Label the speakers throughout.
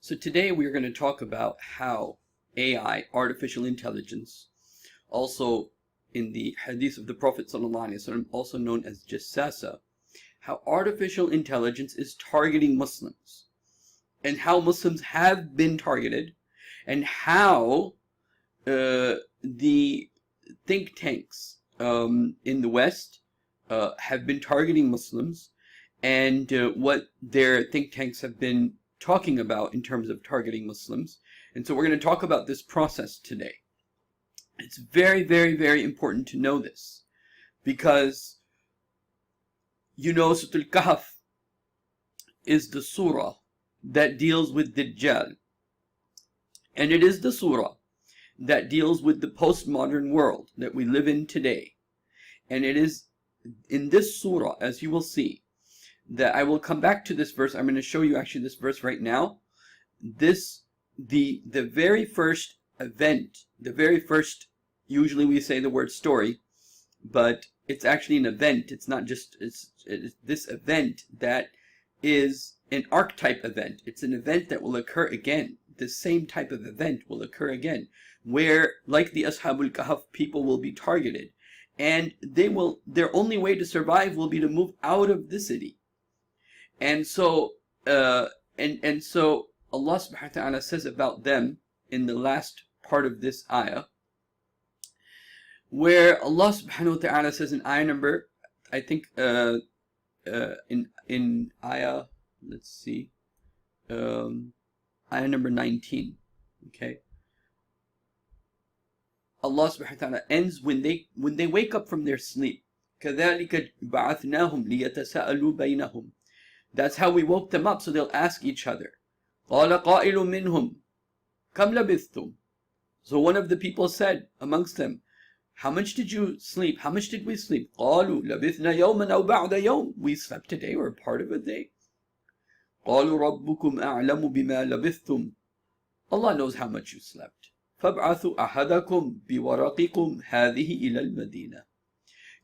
Speaker 1: So today we're going to talk about how AI, artificial intelligence, also in the hadith of the Prophet ﷺ, also known as jassasa, how artificial intelligence is targeting Muslims, and how Muslims have been targeted, and how the think tanks in the West have been targeting Muslims, and what their think tanks have been talking about in terms of targeting Muslims. And so we're going to talk about this process today. It's very, very, very important to know this, because Surah Al-Kahf is the surah that deals with Dajjal, and it is the surah that deals with the postmodern world that we live in today. And it is in this surah, as you will see, that I will come back to this verse. I'm going to show you actually this verse right now. The very first event, the very first, usually we say the word story, but it's actually an event. It's not just, it's this event that is an archetype event. It's an event that will occur again. The same type of event will occur again, where, like the Ashabul Kahf, people will be targeted, and their only way to survive will be to move out of the city. And so and so Allah subhanahu wa ta'ala says about them in the last part of this ayah, where Allah subhanahu wa ta'ala says in ayah number, I think in ayah, let's see, ayah number 19, okay, Allah subhanahu wa ta'ala ends when they wake up from their sleep. كَذَلِكَ بَعَثْنَاهُمْ لِيَتَسَاءَلُوا بَيْنَهُم. That's how we woke them up, so they'll ask each other. قَالَ قَائِلٌ مِّنْهُمْ كَمْ لَبِثْتُمْ. So one of the people said amongst them, how much did you sleep? How much did we sleep? قَالُوا لَبِثْنَا يَوْمًا أَوْ بَعْدَ يَوْمٍ. We slept a day or a part of a day. قَالُوا رَبُّكُمْ أَعْلَمُ بِمَا لَبِثْتُمْ. Allah knows how much you slept. فَابْعَثُوا أَحَدَكُمْ بِوَرَقِكُمْ هَذِهِ إِلَى الْمَدِينَةِ.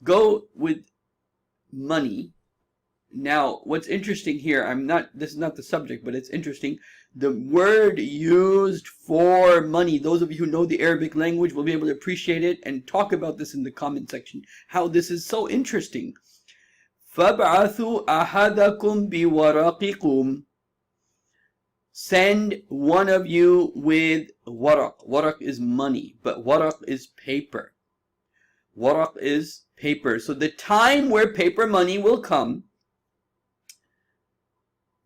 Speaker 1: Go with money. Now, what's interesting here, this is not the subject, but it's interesting. The word used for money, those of you who know the Arabic language will be able to appreciate it and talk about this in the comment section, how this is so interesting. فَابْعَثُوا أَحَدَكُمْ بِوَرَقِكُمْ. Send one of you with waraq. Waraq is money, but waraq is paper. Waraq is paper. So the time where paper money will come,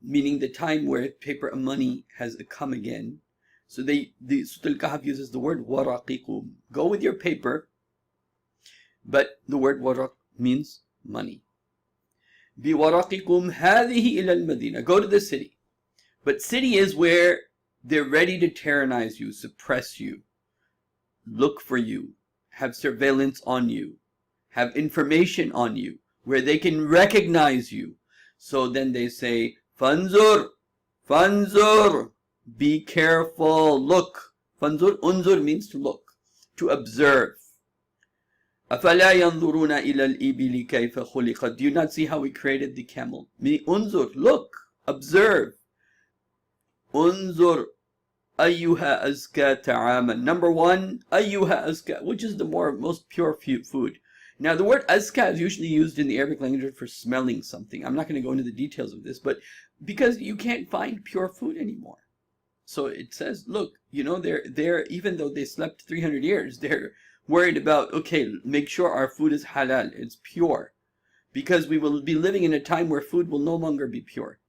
Speaker 1: meaning the time where paper money has come again. So the Surah Al-Kahf uses the word waraqikum. Go with your paper, but the word waraq means money. بِوَرَقِكُمْ هَذِهِ إِلَى الْمَدِينَةِ. Go to the city. But city is where they're ready to tyrannize you, suppress you, look for you, have surveillance on you, have information on you, where they can recognize you. So then they say, Fanzur, Fanzur, be careful, look. Fanzur, unzur means to look, to observe. أَفَلَا يَنْظُرُونَ إِلَى الْإِبِلِ كَيْفَ خُلِقَتْ. Do you not see how we created the camel? Unzur, look, observe. Unzur, أَيُّهَا أَزْكَى تَعَامًا. Number one, أَيُّهَا أَزْكَى, which is the most pure food. Now, the word azka is usually used in the Arabic language for smelling something. I'm not going to go into the details of this, but because you can't find pure food anymore. So it says, look, they're even though they slept 300 years, they're worried about, okay, make sure our food is halal, it's pure. Because we will be living in a time where food will no longer be pure.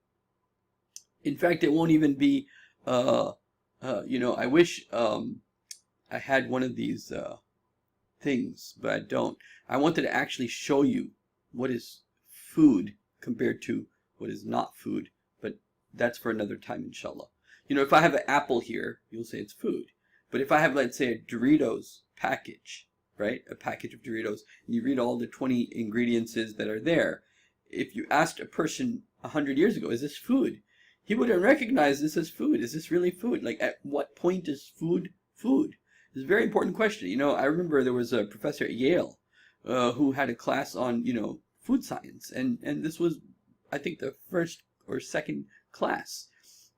Speaker 1: In fact, it won't even be, I wish I had one of these things, but I don't. I wanted to actually show you what is food compared to what is not food, but that's for another time, inshallah. If I have an apple here, you'll say it's food. But if I have, let's say, a Doritos package, right? A package of Doritos, and you read all the 20 ingredients that are there, if you asked a person 100 years ago, is this food? He wouldn't recognize this as food. Is this really food? Like, at what point is food food? It's a very important question. I remember there was a professor at Yale who had a class on, food science. And this was, I think, the first or second class.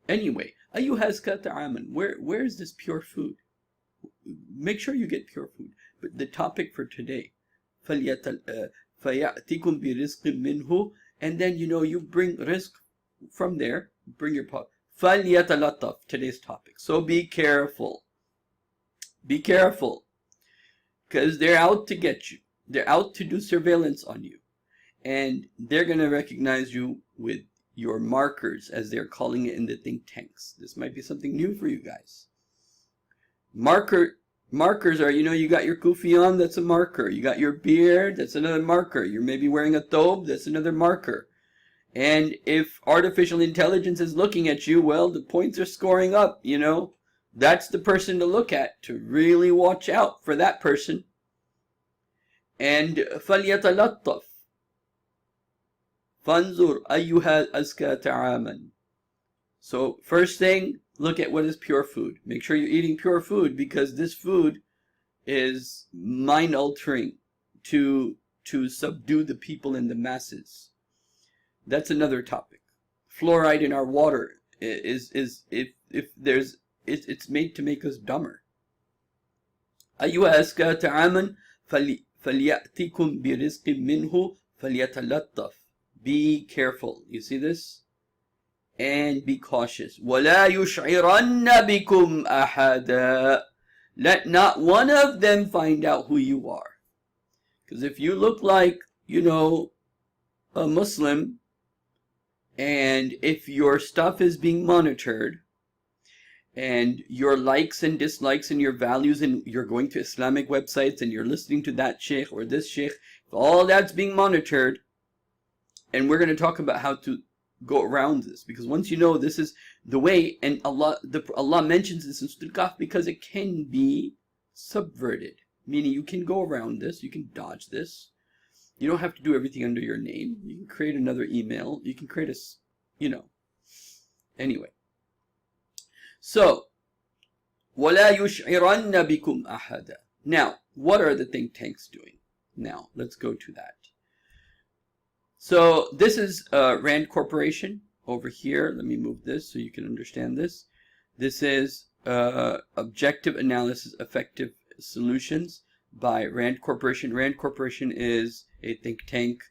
Speaker 1: Anyway, أيها ta'aman, where is this pure food? Make sure you get pure food. But the topic for today, فَيَأْتِكُمْ بِرِزْقٍ مِّنْهُ, and then you bring rizq from there, bring your pot. فَلْيَتَلَطَّفْ, today's topic. So be careful. Be careful. Because they're out to get you. They're out to do surveillance on you. And they're going to recognize you with your markers, as they're calling it in the think tanks. This might be something new for you guys. Markers are, you got your kufi on, that's a marker. You got your beard, that's another marker. You're maybe wearing a thobe, that's another marker. And if artificial intelligence is looking at you, well, the points are scoring up, That's the person to look at, to really watch out for that person. And فَلْيَتَلَطَّفْ فَانْظُرْ أَيُّهَا أَزْكَى تَعَامًا. So first thing, look at what is pure food. Make sure you're eating pure food, because this food is mind-altering to subdue the people and the masses. That's another topic. Fluoride in our water it's made to make us dumber. أيها أزكى طعاما فليأتكم برزق منه فليتلطف. Be careful. You see this? And be cautious. وَلَا يُشْعِرَنَّ بِكُمْ أَحَدًا. Let not one of them find out who you are. Because if you look like, a Muslim, and if your stuff is being monitored, and your likes and dislikes and your values, and you're going to Islamic websites and you're listening to that sheikh or this sheikh, if all that's being monitored, and we're going to talk about how to go around this, because once you know this is the way, and Allah mentions this in Surah Al-Kahf because it can be subverted, meaning you can go around this, you can dodge this. You don't have to do everything under your name. You can create another email. You can create Anyway. So, وَلَا يُشْعِرَنَّ بِكُمْ أَحَدًا. Now, what are the think tanks doing? Now, let's go to that. So, this is Rand Corporation over here. Let me move this so you can understand this. This is Objective Analysis Effective Solutions by Rand Corporation. Rand Corporation is a think tank,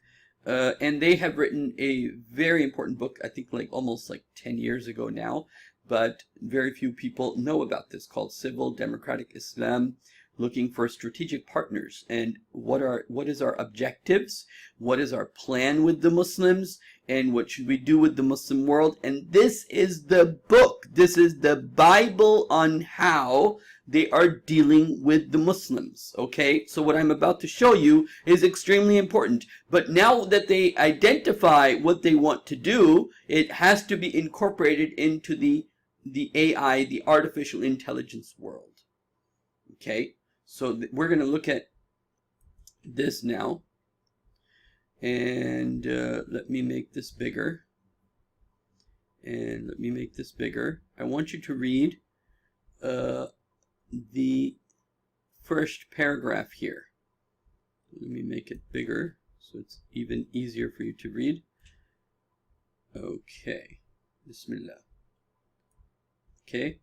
Speaker 1: and they have written a very important book, I think almost 10 years ago now, but very few people know about this, called Civil Democratic Islam, Looking for Strategic Partners. And what is our objectives? What is our plan with the Muslims? And what should we do with the Muslim world? And this is the book. This is the Bible on how they are dealing with the Muslims. Okay, so what I'm about to show you is extremely important. But now that they identify what they want to do, it has to be incorporated into the AI, the artificial intelligence world. Okay, so we're going to look at this now. And let me make this bigger. And let me make this bigger. I want you to read the first paragraph here. Let me make it bigger so it's even easier for you to read. Okay. Bismillah. Okay.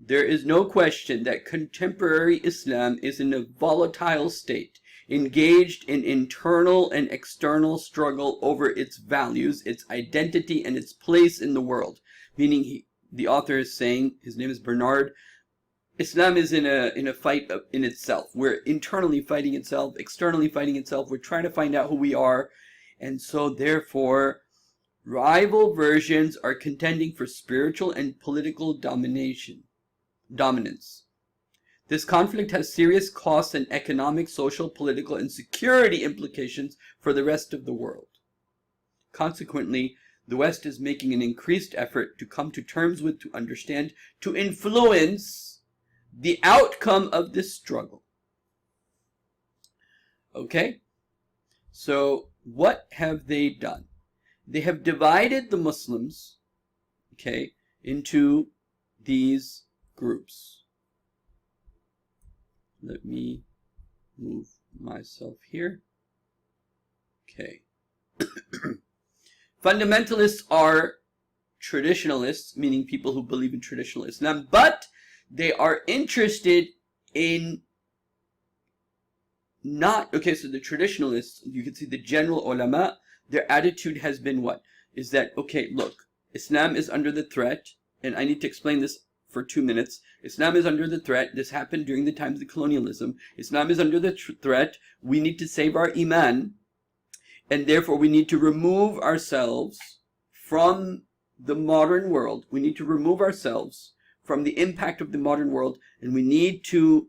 Speaker 1: There is no question that contemporary Islam is in a volatile state, engaged in internal and external struggle over its values, its identity, and its place in the world. Meaning, the author is saying, his name is Bernard, Islam is in a fight in itself. We're internally fighting itself, externally fighting itself. We're trying to find out who we are. And so, therefore, rival versions are contending for spiritual and political dominance. This conflict has serious costs and economic, social, political, and security implications for the rest of the world. Consequently, the West is making an increased effort to come to terms with, to understand, to influence the outcome of this struggle. Okay? So, what have they done? They have divided the Muslims, okay, into these groups. Let me move myself here. Okay. Fundamentalists are traditionalists, meaning people who believe in traditional Islam, but they are interested in not, okay, so the traditionalists, you can see the general ulama, their attitude has been what? Is that, okay, look, Islam is under the threat, and I need to explain this for 2 minutes. Islam is under the threat. This happened during the times of colonialism. Islam is under the threat. We need to save our iman, and therefore we need to remove ourselves from the modern world. We need to remove ourselves from the impact of the modern world, and we need to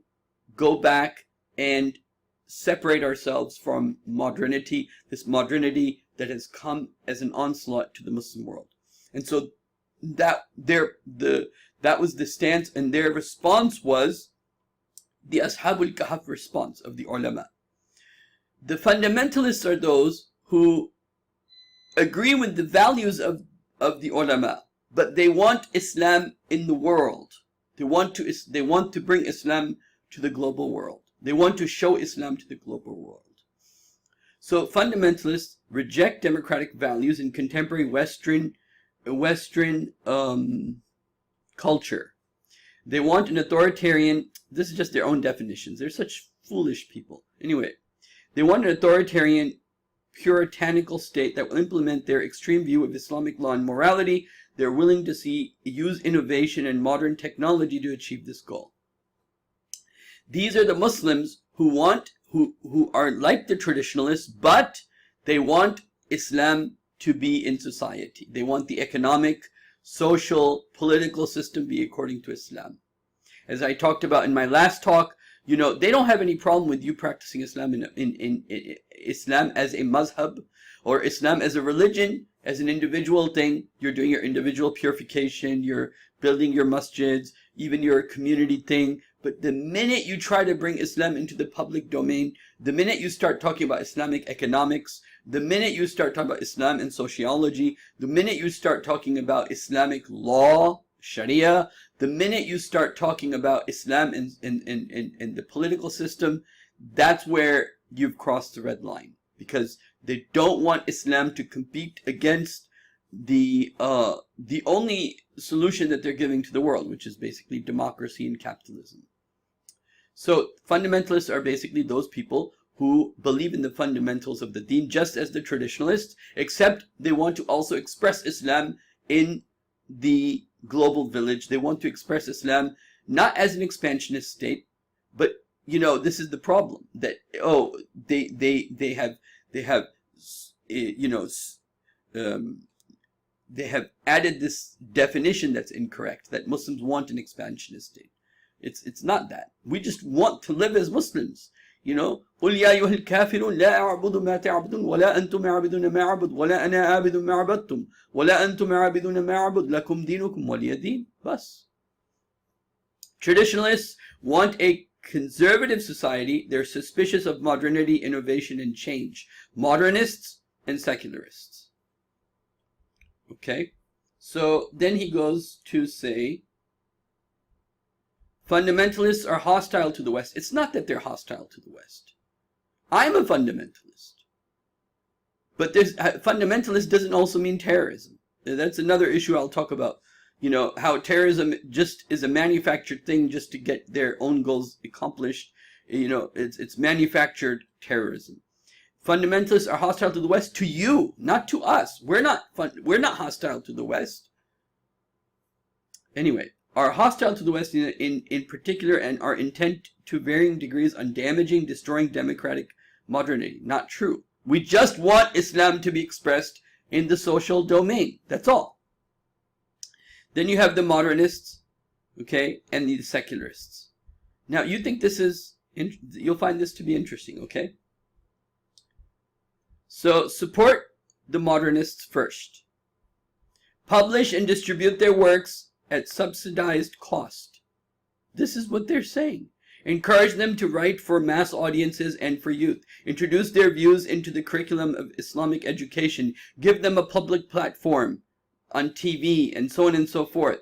Speaker 1: go back and separate ourselves from modernity, this modernity that has come as an onslaught to the Muslim world. And so that was the stance, and their response was the Ashabul Kahf response of the ulama. The fundamentalists are those who agree with the values of the ulama, but they want Islam in the world. They want to bring Islam to the global world. They want to show Islam to the global world. So fundamentalists reject democratic values in contemporary Western culture. They want an authoritarian, this is just their own definitions. They're such foolish people. Anyway, they want an authoritarian, puritanical state that will implement their extreme view of Islamic law and morality. They're willing to use innovation and modern technology to achieve this goal. These are the Muslims who are like the traditionalists, but they want Islam to be in society. They want the economic, social, political system be according to Islam. As I talked about in my last talk, you know, they don't have any problem with you practicing Islam in Islam as a mazhab, or Islam as a religion, as an individual thing. You're doing your individual purification, you're building your masjids, even your community thing. But the minute you try to bring Islam into the public domain, the minute you start talking about Islamic economics, the minute you start talking about Islam and sociology, the minute you start talking about Islamic law, Sharia, the minute you start talking about Islam and the political system, that's where you've crossed the red line. Because they don't want Islam to compete against the only solution that they're giving to the world, which is basically democracy and capitalism. So fundamentalists are basically those people who believe in the fundamentals of the deen, just as the traditionalists, except they want to also express Islam in the global village. They want to express Islam not as an expansionist state, but, you know, this is the problem, that, oh, they have added this definition that's incorrect, that Muslims want an expansionist state. It's not that. We just want to live as Muslims. You know, قُلْ يَا أَيُّهَا الْكَافِرُونَ لَا أَعْبُدُ مَا تَعْبُدُونَ وَلَا أَنْتُمْ عَابِدُونَ مَا أَعْبُدُ وَلَا أَنَا عَابِدٌ مَا عَبَدتُّمْ وَلَا أَنْتُمْ عَابِدُونَ مَا أَعْبُدُ لَكُمْ دِينُكُمْ وَلِيَ دِينِ. Bas. Traditionalists want a conservative society. They're suspicious of modernity, innovation, and change. Modernists and secularists. Okay? So then he goes to say, fundamentalists are hostile to the West. It's not that they're hostile to the West. I'm a fundamentalist. But fundamentalist doesn't also mean terrorism. That's another issue I'll talk about. You know, how terrorism just is a manufactured thing just to get their own goals accomplished. You know, it's manufactured terrorism. Fundamentalists are hostile to the West, to you, not to us. We're not hostile to the West. Anyway, are hostile to the West in particular, and are intent to varying degrees on damaging, destroying democratic modernity. Not true. We just want Islam to be expressed in the social domain. That's all. Then you have the modernists, okay, and the secularists. Now, you think this is, you'll find this to be interesting, okay? So, support the modernists first. Publish and distribute their works at subsidized cost. This is what they're saying. Encourage them to write for mass audiences and for youth. Introduce their views into the curriculum of Islamic education. Give them a public platform on TV and so on and so forth.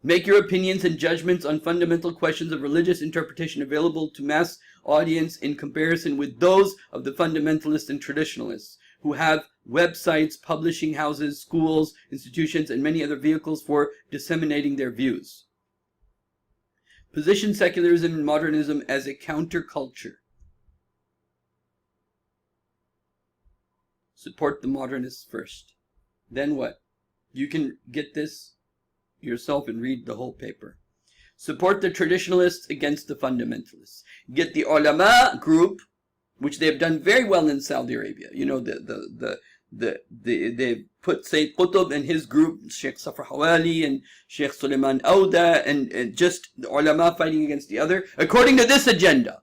Speaker 1: Make your opinions and judgments on fundamental questions of religious interpretation available to mass audience in comparison with those of the fundamentalists and traditionalists. who have websites, publishing houses, schools, institutions, and many other vehicles for disseminating their views. Position secularism and modernism as a counterculture. Support the modernists first. Then what? You can get this yourself and read the whole paper. Support the traditionalists against the fundamentalists. Get the ulama group, which they have done very well in Saudi Arabia. You know, they put Sayyid Qutb and his group, Sheikh Safar Hawali and Sheikh Suleiman Auda, and just the ulama fighting against the other, according to this agenda.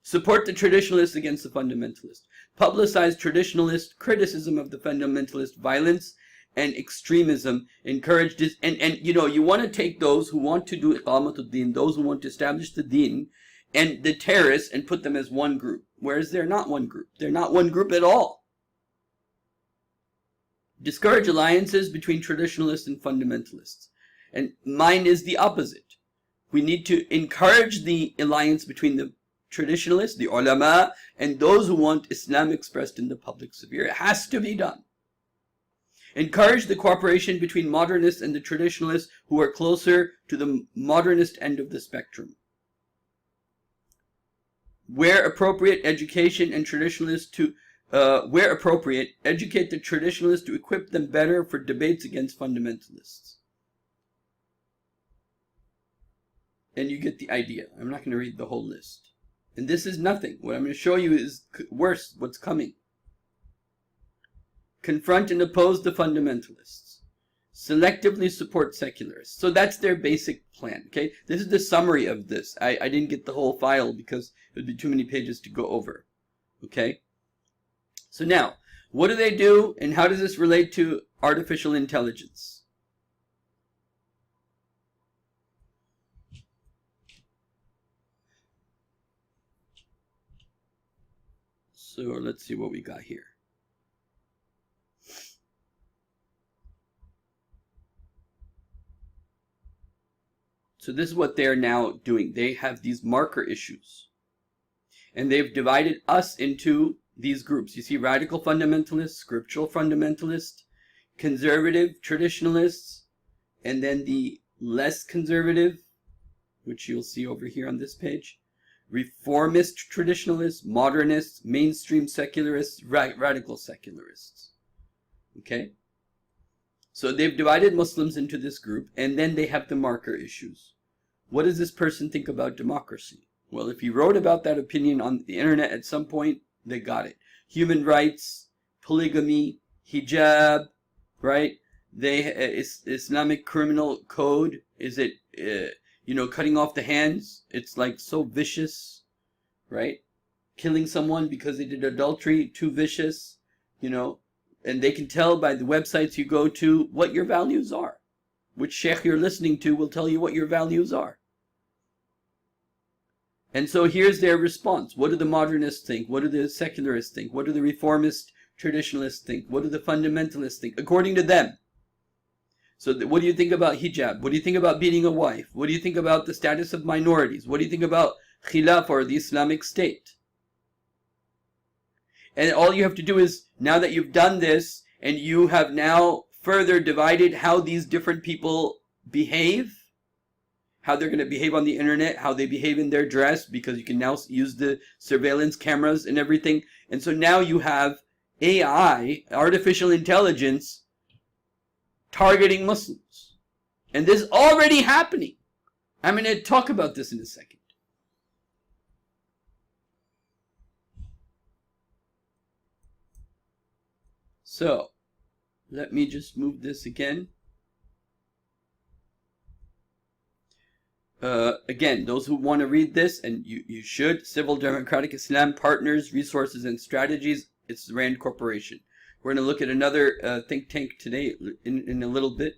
Speaker 1: Support the traditionalists against the fundamentalists. Publicize traditionalist criticism of the fundamentalist violence and extremism. Encourage this, and you know, you want to take those who want to do iqamatul deen, those who want to establish the deen, and the terrorists, and put them as one group, whereas they're not one group. They're not one group at all. Discourage alliances between traditionalists and fundamentalists. And mine is the opposite. We need to encourage the alliance between the traditionalists, the ulama, and those who want Islam expressed in the public sphere. It has to be done. Encourage the cooperation between modernists and the traditionalists who are closer to the modernist end of the spectrum. Where appropriate, education and traditionalists to where appropriate, educate the traditionalists to equip them better for debates against fundamentalists. And you get the idea. I'm not going to read the whole list. And this is nothing. What I'm going to show you is worse, what's coming. Confront and oppose the fundamentalists. Selectively support secularists. So that's their basic plan. Okay, this is the summary of this. I didn't get the whole file because it would be too many pages to go over. Okay, so now what do they do, and how does this relate to artificial intelligence? So let's see what we got here. So this is what they're now doing. They have these marker issues. And they've divided us into these groups. You see, radical fundamentalists, scriptural fundamentalists, conservative traditionalists, and then the less conservative, which you'll see over here on this page, reformist traditionalists, modernists, mainstream secularists, radical secularists. Okay? So they've divided Muslims into this group, and then they have the marker issues. What does this person think about democracy? Well, if he wrote about that opinion on the internet at some point, they got it. Human rights, polygamy, hijab, right? Islamic criminal code, is it, cutting off the hands? It's like so vicious, right? Killing someone because they did adultery, too vicious, and they can tell by the websites you go to what your values are. Which sheikh you're listening to will tell you what your values are. And so here's their response. What do the modernists think? What do the secularists think? What do the reformist traditionalists think? What do the fundamentalists think? According to them. So what do you think about hijab? What do you think about beating a wife? What do you think about the status of minorities? What do you think about khilafah or the Islamic State? And all you have to do is, now that you've done this, and you have now further divided how these different people behave, how they're going to behave on the internet, how they behave in their dress, because you can now use the surveillance cameras and everything. And so now you have AI, artificial intelligence, targeting Muslims. And this is already happening. I'm going to talk about this in a second. So, let me just move this again. Again, those who want to read this, and you should, Civil Democratic Islam Partners, Resources and Strategies, it's the RAND Corporation. We're going to look at another think tank today in a little bit,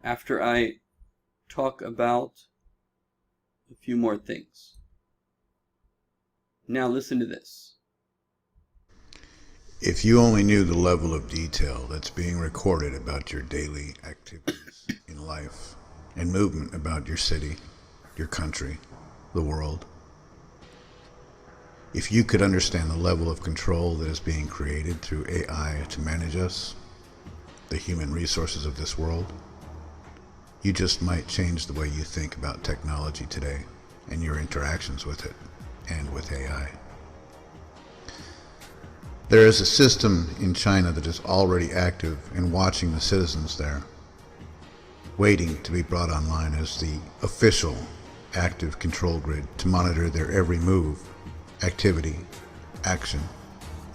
Speaker 1: after I talk about a few more things. Now listen to this.
Speaker 2: If you only knew the level of detail that's being recorded about your daily activities in life and movement about your city, your country, the world. If you could understand the level of control that is being created through AI to manage us, the human resources of this world, you just might change the way you think about technology today and your interactions with it and with AI. There is a system in China that is already active in watching the citizens there, waiting to be brought online as the official active control grid to monitor their every move, activity, action,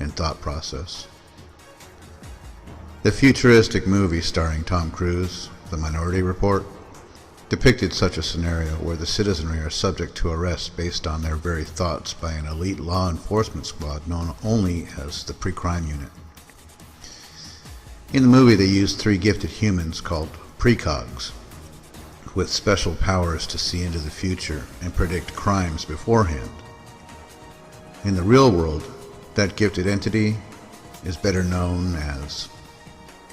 Speaker 2: and thought process. The futuristic movie starring Tom Cruise, The Minority Report, depicted such a scenario where the citizenry are subject to arrest based on their very thoughts by an elite law enforcement squad known only as the Pre-Crime Unit. In the movie, they used 3 gifted humans called precogs, with special powers to see into the future and predict crimes beforehand. In the real world, that gifted entity is better known as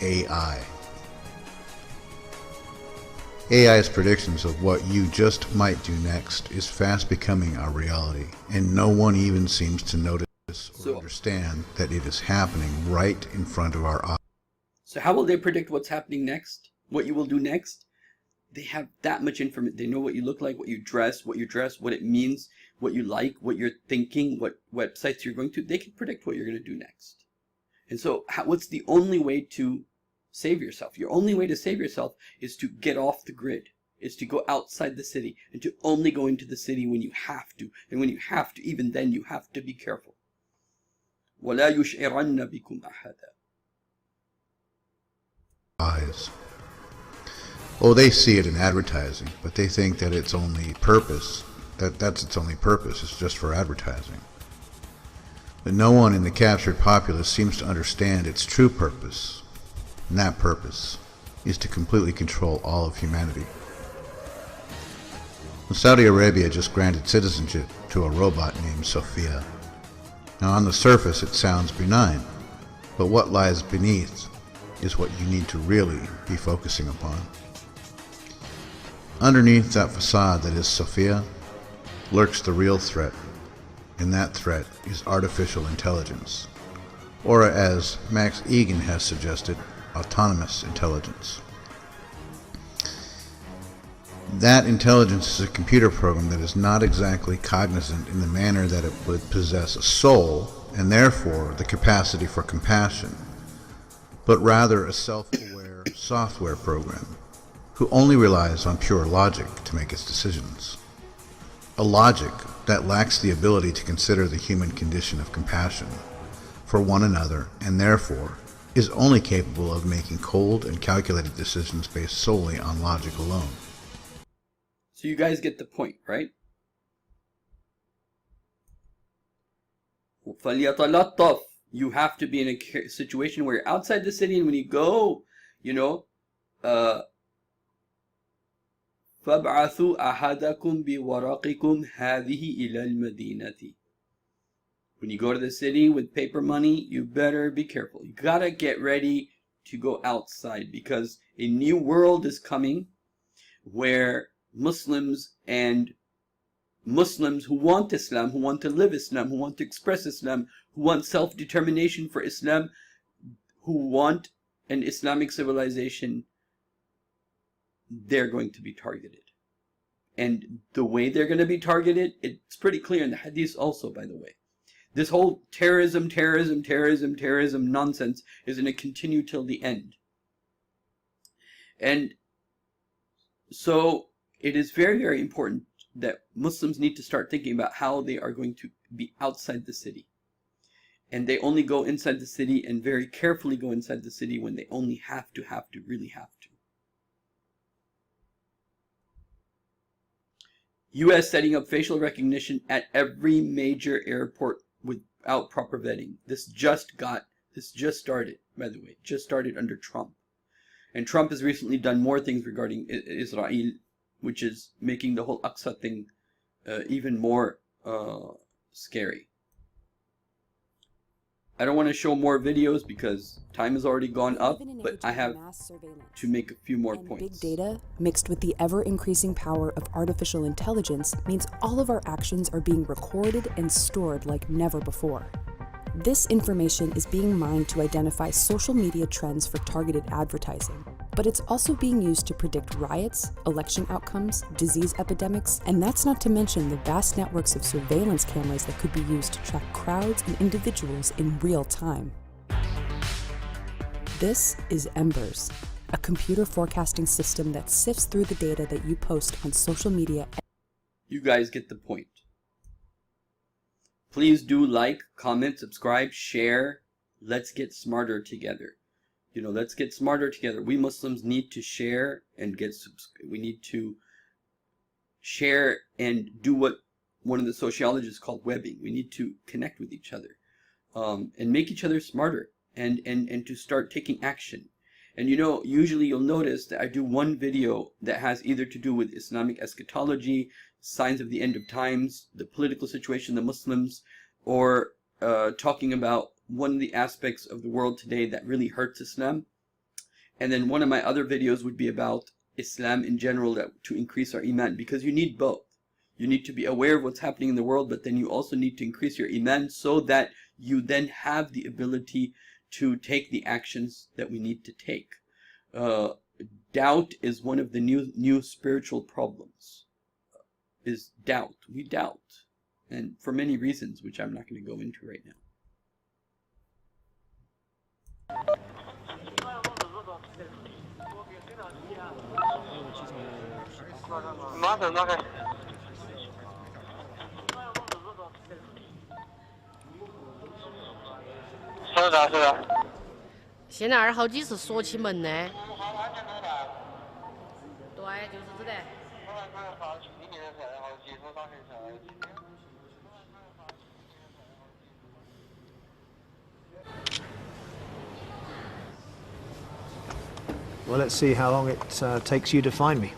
Speaker 2: AI. AI's predictions of what you just might do next is fast becoming our reality, and no one even seems to notice or understand that it is happening right in front of our eyes.
Speaker 1: So how will they predict what's happening next? What you will do next? They have that much information. They know what you look like, what you dress, what it means, what you like, what you're thinking, what websites you're going to. They can predict what you're going to do next. And so what's the only way to save yourself? Your only way to save yourself is to get off the grid, is to go outside the city, and to only go into the city when you have to. And when you have to, even then you have to be careful. وَلَا يُشْعِرَنَّ بِكُمْ أَحَدًا.
Speaker 2: Eyes. Oh, they see it in advertising, but they think that its only purpose, that's its only purpose, is just for advertising. But no one in the captured populace seems to understand its true purpose. And that purpose is to completely control all of humanity. Saudi Arabia just granted citizenship to a robot named Sophia. Now on the surface it sounds benign, but what lies beneath is what you need to really be focusing upon. Underneath that facade that is Sophia lurks the real threat, and that threat is artificial intelligence, or as Max Egan has suggested, autonomous intelligence. That intelligence is a computer program that is not exactly cognizant in the manner that it would possess a soul and therefore the capacity for compassion, but rather a self-aware software program who only relies on pure logic to make its decisions. A logic that lacks the ability to consider the human condition of compassion for one another and therefore is only capable of making cold and calculated decisions based solely on logic alone.
Speaker 1: So you guys get the point, right? فَلْيَتَلَطَّفْ. You have to be in a situation where you're outside the city, and when you go, فَابْعَثُوا أَحَدَكُمْ بِوَرَقِكُمْ هَذِهِ إِلَى الْمَدِينَةِ. When you go to the city with paper money, you better be careful. You gotta get ready to go outside, because a new world is coming where Muslims who want Islam, who want to live Islam, who want to express Islam, who want self-determination for Islam, who want an Islamic civilization, they're going to be targeted. And the way they're going to be targeted, it's pretty clear in the hadith also, by the way. This whole terrorism nonsense is going to continue till the end. And so it is very, very important that Muslims need to start thinking about how they are going to be outside the city. And they only go inside the city, and very carefully go inside the city when they only really have to. U.S. setting up facial recognition at every major airport without proper vetting. This just started, by the way. Just started under Trump. And Trump has recently done more things regarding Israel, which is making the whole Aqsa thing even more scary. I don't want to show more videos because time has already gone up, but I have to make a few more points.
Speaker 3: Big data, mixed with the ever-increasing power of artificial intelligence, means all of our actions are being recorded and stored like never before. This information is being mined to identify social media trends for targeted advertising, but it's also being used to predict riots, election outcomes, disease epidemics, and that's not to mention the vast networks of surveillance cameras that could be used to track crowds and individuals in real time. This is Embers, a computer forecasting system that sifts through the data that you post on social media.
Speaker 1: You guys get the point. Please do like, comment, subscribe, share. Let's get smarter together. Let's get smarter together. We Muslims need to share and we need to share and do what one of the sociologists called webbing. We need to connect with each other and make each other smarter and to start taking action. And usually you'll notice that I do one video that has either to do with Islamic eschatology, signs of the end of times, the political situation of the Muslims, or talking about one of the aspects of the world today that really hurts Islam. And then one of my other videos would be about Islam in general, to increase our iman, because you need both. You need to be aware of what's happening in the world, but then you also need to increase your iman so that you then have the ability to take the actions that we need to take. Doubt is one of the new spiritual problems. Is doubt. We doubt. And for many reasons, which I'm not going to go into right now.
Speaker 4: 现在好几次锁起门呢。对，就是这的。
Speaker 5: Well, let's see how long it takes you to find me.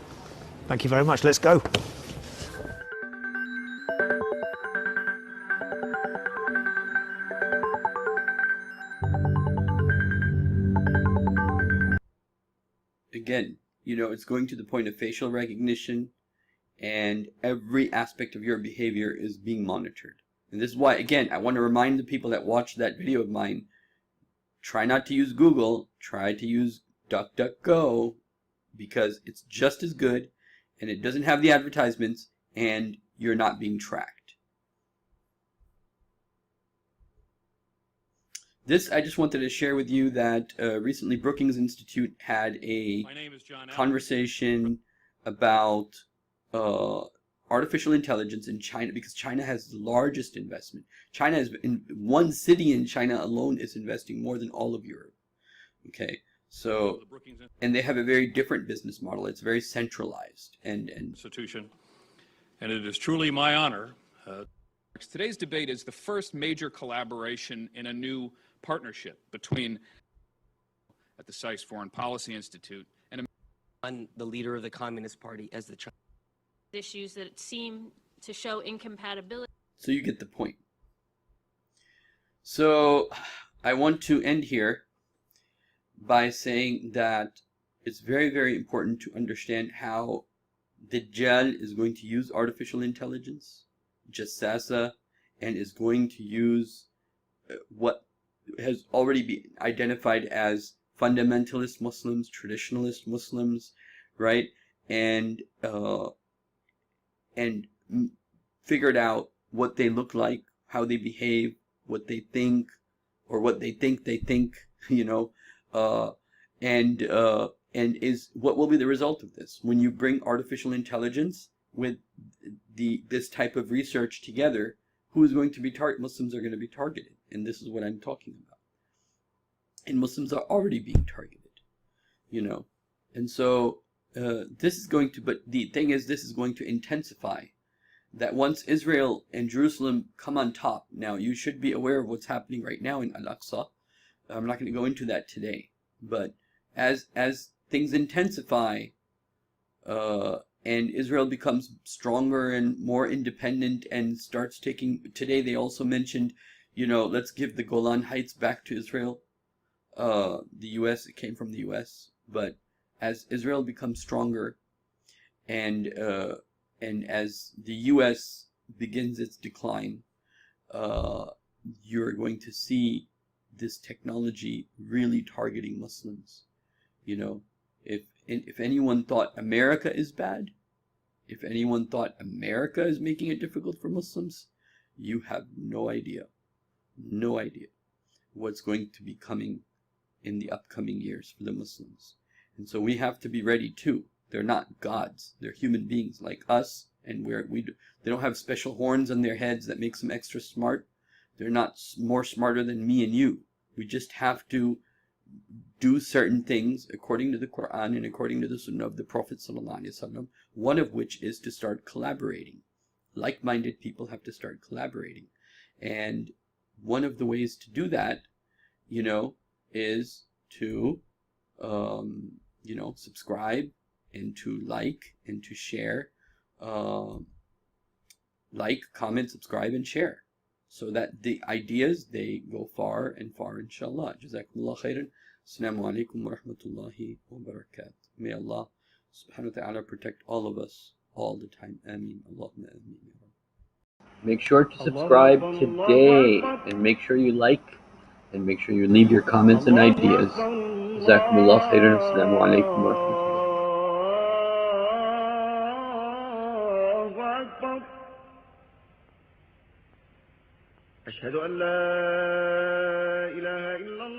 Speaker 5: Thank you very much. Let's go.
Speaker 1: Again, it's going to the point of facial recognition, and every aspect of your behavior is being monitored. And this is why, again, I want to remind the people that watched that video of mine, try not to use Google, try to use DuckDuckGo, because it's just as good, and it doesn't have the advertisements, and you're not being tracked. This, I just wanted to share with you that recently Brookings Institute had a conversation about artificial intelligence in China, because China has the largest investment. China is, in one city in China alone, is investing more than all of Europe. Okay, so, and they have a very different business model. It's very centralized and
Speaker 6: institution, and it is truly my honor. Today's debate is the first major collaboration in a new partnership between at the SAIS Foreign Policy Institute and
Speaker 7: the leader of the Communist Party as the
Speaker 8: issues that seem to show incompatibility.
Speaker 1: So you get the point. So I want to end here by saying that it's very, very important to understand how Dajjal is going to use artificial intelligence, Jassasa, and is going to use what has already been identified as fundamentalist Muslims, traditionalist Muslims, right? And figured out what they look like, how they behave, what they think, or what they think, and is what will be the result of this when you bring artificial intelligence with this type of research together. Who is going to be Muslims are going to be targeted, and this is what I'm talking about. And Muslims are already being targeted, and so this is going to. But the thing is, this is going to intensify. That once Israel and Jerusalem come on top, now you should be aware of what's happening right now in Al-Aqsa. I'm not going to go into that today, but as things intensify, and Israel becomes stronger and more independent and starts taking, today they also mentioned, let's give the Golan Heights back to Israel. The U.S., it came from the U.S., but as Israel becomes stronger and as the U.S. begins its decline, you're going to see this technology really targeting Muslims. If anyone thought America is bad, if anyone thought America is making it difficult for Muslims, you have no idea what's going to be coming in the upcoming years for the Muslims. And so we have to be ready too. They're not gods. They're human beings like us, and they don't have special horns on their heads that makes them extra smart. They're not more smarter than me and you. We just have to do certain things according to the Quran and according to the Sunnah of the Prophet ﷺ, one of which is to start collaborating. Like-minded people have to start collaborating. And one of the ways to do that, is to, subscribe and to like and to share. Like, comment, subscribe, and share, so that the ideas, they go far and far, inshallah. Jazakumullah khairan. Assalamu alaikum wa rahmatullahi wa barakatuh. May Allah subhanahu wa ta'ala protect all of us all the time. Ameen. Allahumma ameen. Make sure to subscribe today, and make sure you like, and make sure you leave your comments and ideas. Jazakumullah khairan. Assalamu alaikum wa rahmatullahi.
Speaker 9: أشهد أن لا إله إلا الله